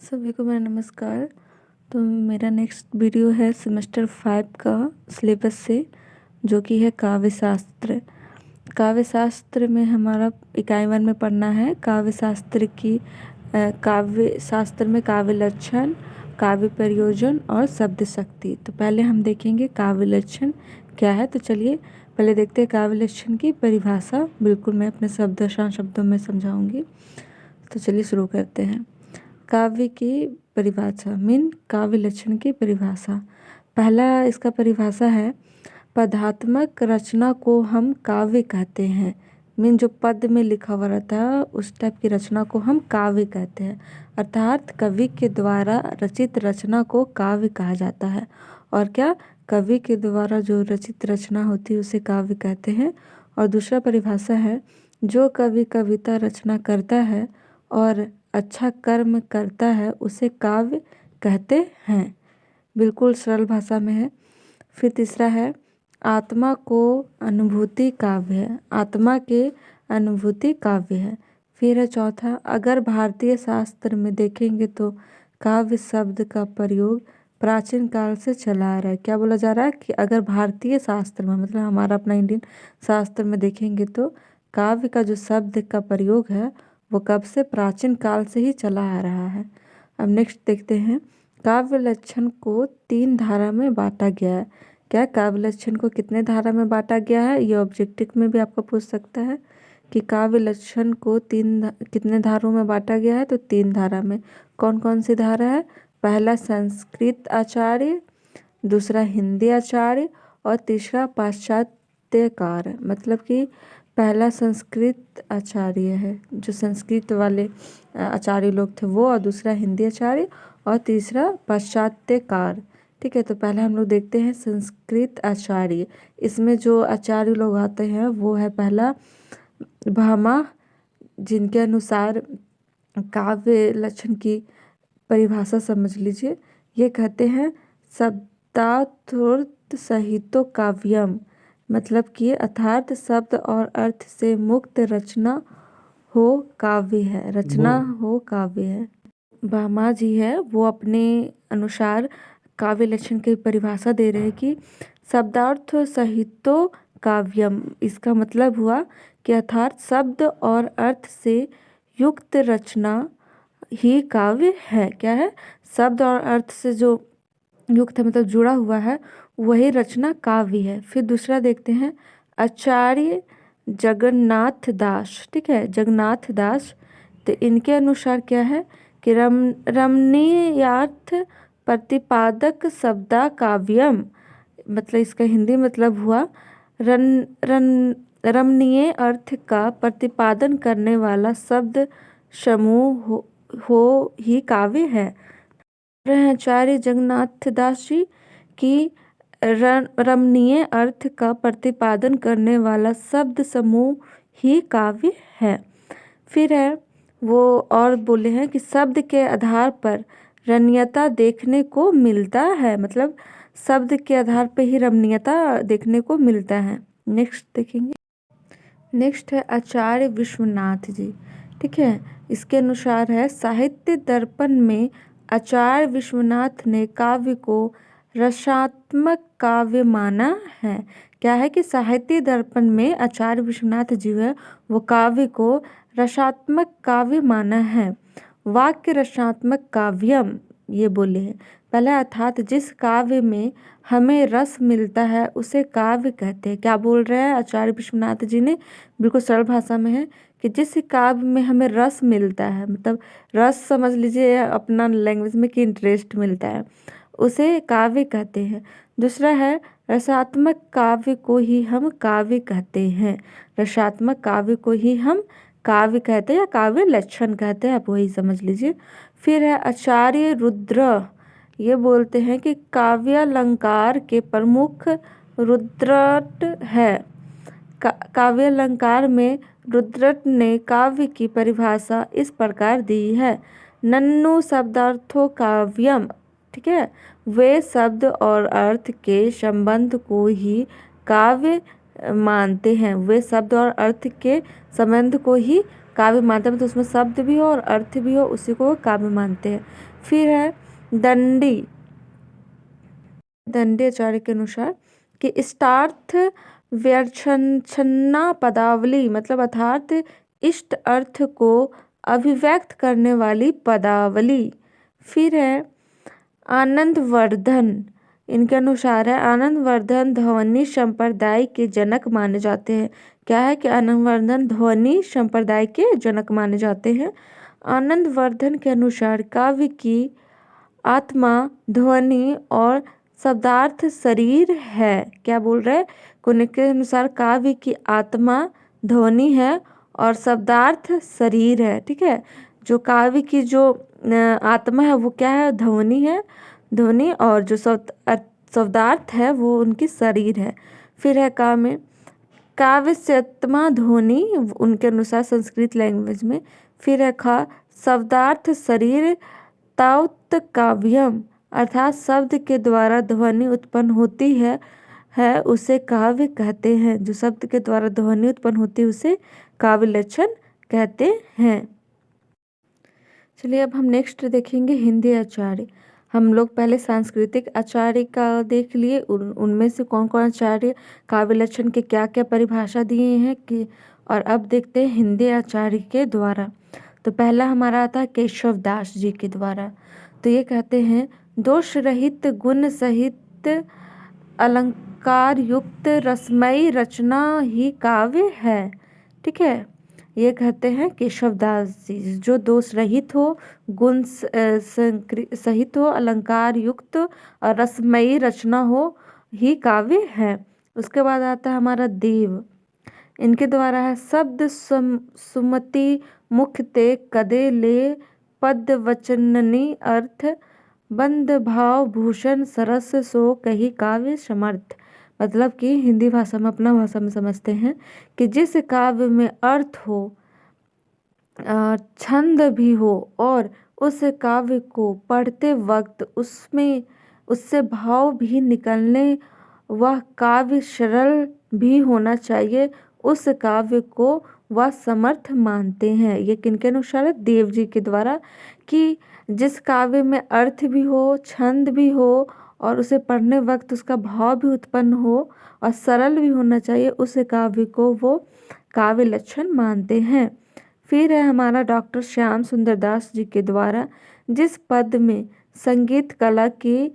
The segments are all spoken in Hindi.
सभी को मेरा नमस्कार। तो मेरा नेक्स्ट वीडियो है सेमेस्टर 5 का सिलेबस से, जो कि है काव्य शास्त्र। काव्य शास्त्र में हमारा इकाई 1 में पढ़ना है काव्य शास्त्र की काव्य शास्त्र में काव्य लक्षण, काव्य प्रयोजन और शब्द शक्ति। तो पहले हम देखेंगे काव्य लक्षण क्या है। तो चलिए पहले देखते हैं काव्य लक्षण की परिभाषा। बिल्कुल मैं अपने शब्दों में समझाऊंगी। तो चलिए शुरू करते हैं। काव्य की परिभाषा मीन काव्य लक्षण की परिभाषा। पहला इसका परिभाषा है, पदात्मक रचना को हम काव्य कहते हैं। मीन जो पद में लिखा हुआ रहता है उस टाइप की रचना को हम काव्य कहते हैं। अर्थात कवि के द्वारा रचित रचना को काव्य कहा जाता है। और क्या, कवि के द्वारा जो रचित रचना होती है उसे काव्य कहते हैं। और दूसरा परिभाषा है, जो कवि कविता रचना करता है और अच्छा कर्म करता है उसे काव्य कहते हैं। बिल्कुल सरल भाषा में है। फिर तीसरा है, आत्मा को अनुभूति काव्य है। आत्मा के अनुभूति काव्य है। फिर है चौथा, अगर भारतीय शास्त्र में देखेंगे तो काव्य शब्द का प्रयोग प्राचीन काल से चला आ रहा है। क्या बोला जा रहा है कि अगर भारतीय शास्त्र में, मतलब हमारा अपना इंडियन शास्त्र में देखेंगे तो काव्य का जो शब्द का प्रयोग है वो कब से, प्राचीन काल से ही चला आ रहा है। अब नेक्स्ट देखते हैं, काव्य लक्षण को 3 धारा में बांटा गया है। क्या काव्य लक्षण को कितने धारा में बांटा गया है, ये ऑब्जेक्टिव में भी आपको पूछ सकता है कि काव्य लक्षण को कितने धारों में बांटा गया है। तो 3 धारा में। कौन कौन सी धारा है? पहला संस्कृत आचार्य, दूसरा हिंदी आचार्य और तीसरा पाश्चात्यकार। मतलब कि पहला संस्कृत आचार्य है, जो संस्कृत वाले आचार्य लोग थे वो, और दूसरा हिंदी आचार्य और तीसरा पाश्चात्यकार। ठीक है, तो पहले हम लोग देखते हैं संस्कृत आचार्य। इसमें जो आचार्य लोग आते हैं वो है पहला भामा, जिनके अनुसार काव्य लक्षण की परिभाषा समझ लीजिए। ये कहते हैं शब्दार्थोक्त सहितो काव्यम, मतलब कि अर्थात शब्द और अर्थ से मुक्त रचना हो काव्य है। रचना हो काव्य है। भामा जी है वो अपने अनुसार काव्य लक्षण की परिभाषा दे रहे हैं कि शब्दार्थ सहितो काव्यम। इसका मतलब हुआ कि अर्थात शब्द और अर्थ से युक्त रचना ही काव्य है। क्या है? शब्द और अर्थ से जो युक्त है, मतलब जुड़ा हुआ है, वही रचना काव्य है। फिर दूसरा देखते हैं, आचार्य जगन्नाथ दास। ठीक है, जगन्नाथ दास। तो इनके अनुसार क्या है कि रमणीयार्थ प्रतिपादक शब्दा काव्यम, मतलब इसका हिंदी मतलब हुआ रमणीय अर्थ का प्रतिपादन करने वाला शब्द समूह हो ही काव्य है। आचार्य जगन्नाथ दास जी की रमणीय अर्थ का प्रतिपादन करने वाला शब्द समूह ही काव्य है। फिर है वो और बोले हैं कि शब्द के आधार पर रमणीयता देखने को मिलता है, मतलब शब्द के आधार पर ही रमणीयता देखने को मिलता है। नेक्स्ट देखेंगे। नेक्स्ट है आचार्य विश्वनाथ जी। ठीक है, इसके अनुसार है, साहित्य दर्पण में आचार्य विश्वनाथ ने काव्य को रसात्मक काव्य माना है। क्या है कि साहित्य दर्पण में आचार्य विश्वनाथ जी है वो काव्य को रसात्मक काव्य माना है। वाक्य रसात्मक काव्यम ये बोले हैं। पहला, अर्थात जिस काव्य में हमें रस मिलता है उसे काव्य कहते हैं। क्या बोल रहे हैं आचार्य विश्वनाथ जी ने? बिल्कुल सरल भाषा में है कि जिस काव्य में हमें रस मिलता है, मतलब रस समझ लीजिए अपना लैंग्वेज में कि इंटरेस्ट मिलता है, उसे काव्य कहते हैं। दूसरा है, रसात्मक काव्य को ही हम काव्य कहते हैं। रसात्मक काव्य को ही हम काव्य कहते हैं या काव्य लक्षण कहते हैं, आप वही समझ लीजिए। फिर है आचार्य रुद्र, ये बोलते हैं कि काव्यालंकार के प्रमुख रुद्रट है। काव्यालंकार में रुद्रट ने काव्य की परिभाषा इस प्रकार दी है, नन्नु शब्दार्थो काव्यम। ठीक है, वे शब्द और अर्थ के संबंध को ही काव्य मानते हैं। वे शब्द और अर्थ के संबंध को ही काव्य मानते हैं तो उसमें शब्द भी हो और अर्थ भी हो, उसी को काव्य मानते हैं। फिर है दंडी आचार्य के अनुसार कि इष्टार्थ व्यर्चना पदावली, मतलब अर्थात इष्ट अर्थ को अभिव्यक्त करने वाली पदावली। फिर है आनंदवर्धन, इनके अनुसार है आनंदवर्धन ध्वनि संप्रदाय के जनक माने जाते हैं। क्या है कि आनंदवर्धन ध्वनि संप्रदाय के जनक माने जाते हैं। आनंदवर्धन के अनुसार काव्य की आत्मा ध्वनि और शब्दार्थ शरीर है। क्या बोल रहे हैं? उनके अनुसार काव्य की आत्मा ध्वनि है और शब्दार्थ शरीर है। ठीक है, जो काव्य की जो आत्मा है वो क्या है? ध्वनि है, ध्वनि, और जो शब्दार्थ है वो उनकी शरीर है। फिर है काव्य से आत्मा ध्वनि, उनके अनुसार संस्कृत लैंग्वेज में। फिर है शब्दार्थ शरीर ताउत काव्यम, अर्थात शब्द के द्वारा ध्वनि उत्पन्न होती है उसे काव्य कहते हैं। जो शब्द के द्वारा ध्वनि उत्पन्न होती है उसे काव्य लक्षण कहते हैं। चलिए अब हम नेक्स्ट देखेंगे हिंदी आचार्य। हम लोग पहले सांस्कृतिक आचार्य का देख लिए, उनमें से कौन कौन आचार्य काव्य लक्षण के क्या क्या परिभाषा दिए हैं कि, और अब देखते हैं हिंदी आचार्य के द्वारा। तो पहला हमारा आता है केशव दास जी के द्वारा। तो ये कहते हैं दोष रहित गुण सहित अलंकार युक्त रसमयी रचना ही काव्य है। ठीक है, ये कहते हैं केशव दास जी, जो दोष रहित हो, गुण सहित हो, अलंकार युक्त और रसमयी रचना हो ही काव्य है। उसके बाद आता है हमारा देव, इनके द्वारा है शब्द सुमति मुख ते कदे ले पद वचननी अर्थ बंद भाव भूषण सरस सो कही काव्य समर्थ। मतलब कि हिंदी भाषा में, अपना भाषा में समझते हैं कि जिस काव्य में अर्थ हो, छंद भी हो और उस काव्य को पढ़ते वक्त उससे भाव भी निकलने, वह काव्य सरल भी होना चाहिए, उस काव्य को वह समर्थ मानते हैं। ये किनके अनुसार है? देव जी के द्वारा, कि जिस काव्य में अर्थ भी हो, छंद भी हो और उसे पढ़ने वक्त उसका भाव भी उत्पन्न हो और सरल भी होना चाहिए, उस काव्य को वो काव्य लक्षण मानते हैं। फिर है हमारा डॉक्टर श्याम सुंदर दास जी के द्वारा, जिस पद में संगीत कला की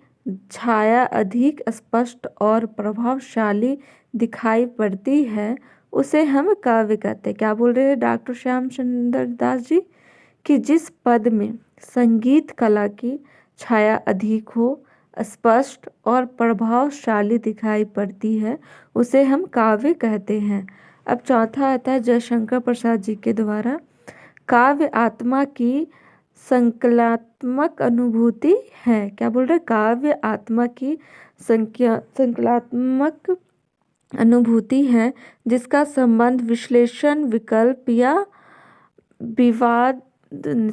छाया अधिक स्पष्ट और प्रभावशाली दिखाई पड़ती है उसे हम काव्य कहते हैं। क्या बोल रहे हैं डॉक्टर श्याम सुंदर दास जी? कि जिस पद में संगीत कला की छाया अधिक हो, स्पष्ट और प्रभावशाली दिखाई पड़ती है उसे हम काव्य कहते हैं। अब चौथा आता है जयशंकर प्रसाद जी के द्वारा, काव्य आत्मा की संकलात्मक अनुभूति है। क्या बोल रहे? काव्य आत्मा की संकलात्मक अनुभूति है जिसका संबंध विश्लेषण, विकल्प या विवाद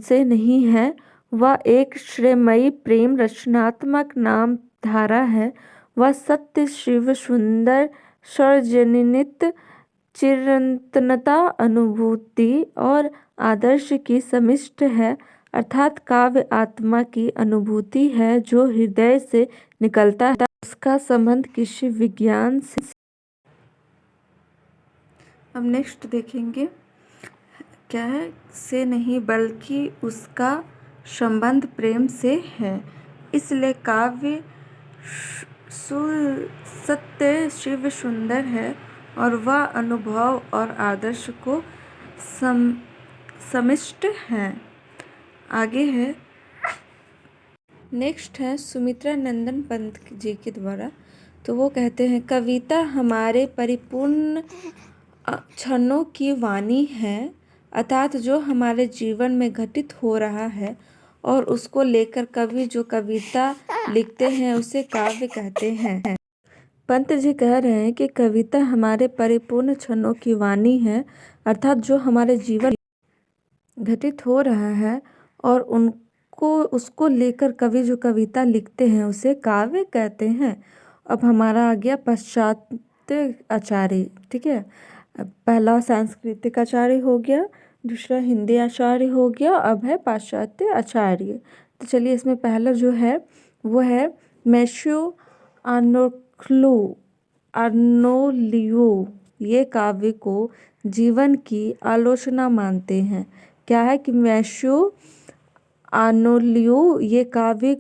से नहीं है। वह एक श्रेयमयी प्रेम रचनात्मक नाम धारा है। वह सत्य, शिव, सुंदर, सर्वजनित चिरंतनता, अनुभूति और आदर्श की समिष्ट है, अर्थात काव्य आत्मा की अनुभूति है जो हृदय से निकलता है, उसका संबंध किसी विज्ञान से। अब नेक्स्ट देखेंगे क्या है? से नहीं बल्कि उसका संबंध प्रेम से है, इसलिए काव्य सत्य, शिव, सुंदर है और वह अनुभव और आदर्श को समिष्ट है। आगे है नेक्स्ट है सुमित्रा नंदन पंत जी के द्वारा। तो वो कहते हैं कविता हमारे परिपूर्ण क्षणों की वाणी है, अर्थात जो हमारे जीवन में घटित हो रहा है और उसको लेकर कवि जो कविता लिखते हैं उसे काव्य कहते हैं। पंत जी कह रहे हैं कि कविता हमारे परिपूर्ण क्षणों की वाणी है, अर्थात जो हमारे जीवन घटित हो रहा है और उसको लेकर कवि जो कविता लिखते हैं उसे काव्य कहते हैं। अब हमारा आ गया पाश्चात्य आचार्य। ठीक है, पहला सांस्कृतिक आचार्य हो गया, दूसरा हिंदी आचार्य हो गया, अब है पाश्चात्य आचार्य। तो चलिए इसमें पहला जो है वो है मैथ्यू आर्नोल्लियो। ये काव्य को जीवन की आलोचना मानते हैं। क्या है कि मैथ्यू आर्नोल्लियो ये काव्य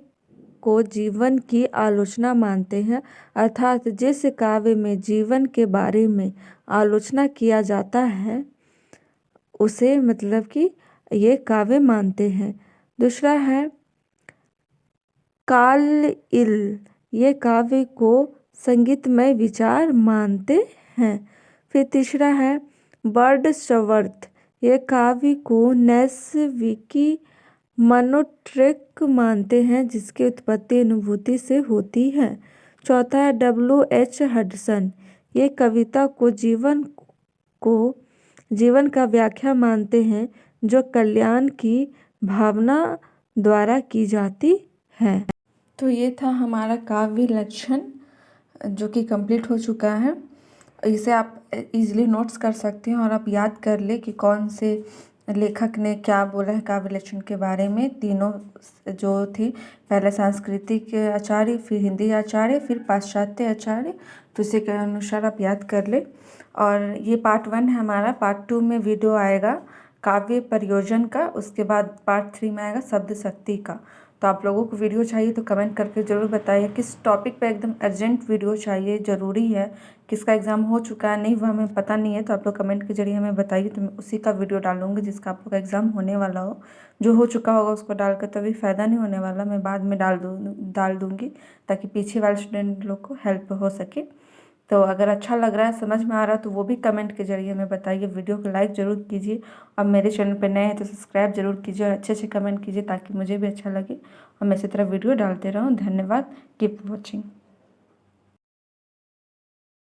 को जीवन की आलोचना मानते हैं, अर्थात जिस काव्य में जीवन के बारे में आलोचना किया जाता है उसे मतलब कि ये काव्य मानते हैं। दूसरा है कार्लाइल, ये काव्य को संगीतमय विचार मानते हैं। फिर तीसरा है वर्ड्सवर्थ, ये काव्य को नैसर्गिकी मनोट्रैक मानते हैं जिसकी उत्पत्ति अनुभूति से होती है। चौथा है W.H. हडसन, ये कविता को जीवन का व्याख्या मानते हैं जो कल्याण की भावना द्वारा की जाती है। तो ये था हमारा काव्य लक्षण जो कि कंप्लीट हो चुका है। इसे आप इजीली नोट्स कर सकते हैं और आप याद कर ले कि कौन से लेखक ने क्या बोला है काव्य लक्षण के बारे में। तीनों जो थी, पहले सांस्कृतिक आचार्य, फिर हिंदी आचार्य, फिर पाश्चात्य आचार्य, तो इसी के अनुसार आप याद कर ले। और ये पार्ट 1 है हमारा। पार्ट 2 में वीडियो आएगा काव्य प्रयोजन का, उसके बाद पार्ट 3 में आएगा शब्द शक्ति का। तो आप लोगों को वीडियो चाहिए तो कमेंट करके ज़रूर बताइए किस टॉपिक पे एकदम अर्जेंट वीडियो चाहिए, ज़रूरी है, किसका एग्ज़ाम हो चुका है नहीं वो हमें पता नहीं है, तो आप लोग कमेंट के जरिए हमें बताइए तो मैं उसी का वीडियो डालूंगी जिसका आप लोग का एग्ज़ाम होने वाला हो। जो हो चुका होगा उसको डालकर तो अभी फ़ायदा नहीं होने वाला, मैं बाद में डाल दूँगी ताकि पीछे वाले स्टूडेंट लोग को हेल्प हो सके। तो अगर अच्छा लग रहा है, समझ में आ रहा है तो वो भी कमेंट के जरिए हमें बताइए। वीडियो को लाइक ज़रूर कीजिए और मेरे चैनल पर नए हैं तो सब्सक्राइब ज़रूर कीजिए और अच्छे अच्छे कमेंट कीजिए ताकि मुझे भी अच्छा लगे और मैं इसी तरह वीडियो डालते रहूँ। धन्यवाद। Keep watching.